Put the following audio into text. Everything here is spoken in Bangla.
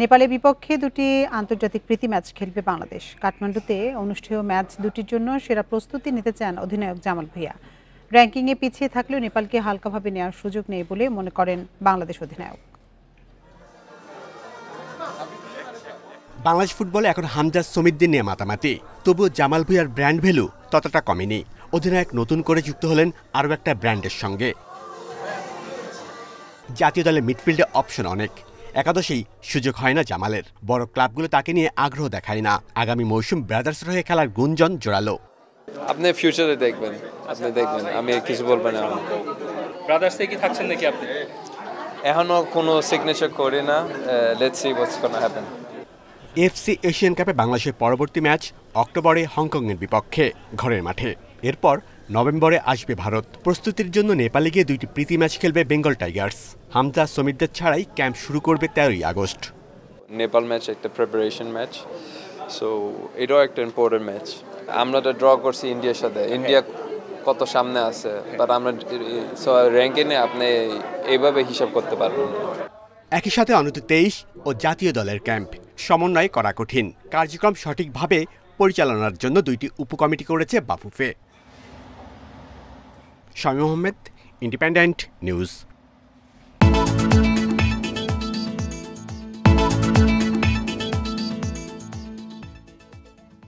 নেপালের বিপক্ষে দুটি আন্তর্জাতিক প্রীতি ম্যাচ খেলবে বাংলাদেশ। কাঠমান্ডুতে অনুষ্ঠেয় ম্যাচ দুটির জন্য সেরা প্রস্তুতি নিতে চান অধিনায়ক জামাল ভুঁইয়া। র্যাঙ্কিংয়ে পিছিয়ে থাকলেও নেপালকে হালকাভাবে নেওয়ার সুযোগ নেই বলে মনে করেন বাংলাদেশ অধিনায়ক। বাংলাদেশ ফুটবলে এখন হামজা সমিতদের নিয়ে মাতামাতি, তবুও জামাল ভুঁইয়ার ব্র্যান্ড ভ্যালু ততটা কমেনি। অধিনায়ক নতুন করে যুক্ত হলেন আরও একটা ব্র্যান্ডের সঙ্গে। জাতীয় দলের মিডফিল্ডে অপশন অনেক, একাদশেই সুযোগ হয় না জামালের। বড় ক্লাবগুলো তাকে নিয়ে আগ্রহ দেখায় না। আগামী মৌসুম ব্রাদার্সের হয়ে খেলার গুঞ্জন জোরালো। আপনি ফিউচারে দেখবেন, আমি কিছু বলবো না। ব্রাদার্সে কি থাকছেন নাকি আপনি? এখনো কোনো সিগনেচার করি না, let's see what's gonna happen. FC Asian কাপে বাংলাদেশের পরবর্তী ম্যাচ অক্টোবরে হংকংয়ের বিপক্ষে ঘরের মাঠে। এরপর নভেম্বরে আসবে ভারত। প্রস্তুতির জন্য নেপালে গিয়ে দুইটি প্রীতি ম্যাচ খেলবে বেঙ্গল টাইগার্স। হামজা সমিতদের ছাড়াই ক্যাম্প শুরু করবে 13ই আগস্ট। নেপাল ম্যাচ একটা প্রিপারেশন ম্যাচ, সো এটাও একটা ইম্পর্টেন্ট ম্যাচ। আমরা তো ড্র করছি ইন্ডিয়ার সাথে, ইন্ডিয়া কত সামনে আছে, বাট আমরা র্যাঙ্কিংয়ে আপনি এইভাবে হিসাব করতে পারবেন। একই সাথে অনূর্ধ্ব-23 ও জাতীয় দলের ক্যাম্প সমন্বয় করা কঠিন। কার্যক্রম সঠিকভাবে পরিচালনার জন্য দুইটি উপকমিটি করেছে বাফুফে। Shamim Ahmed, independent news.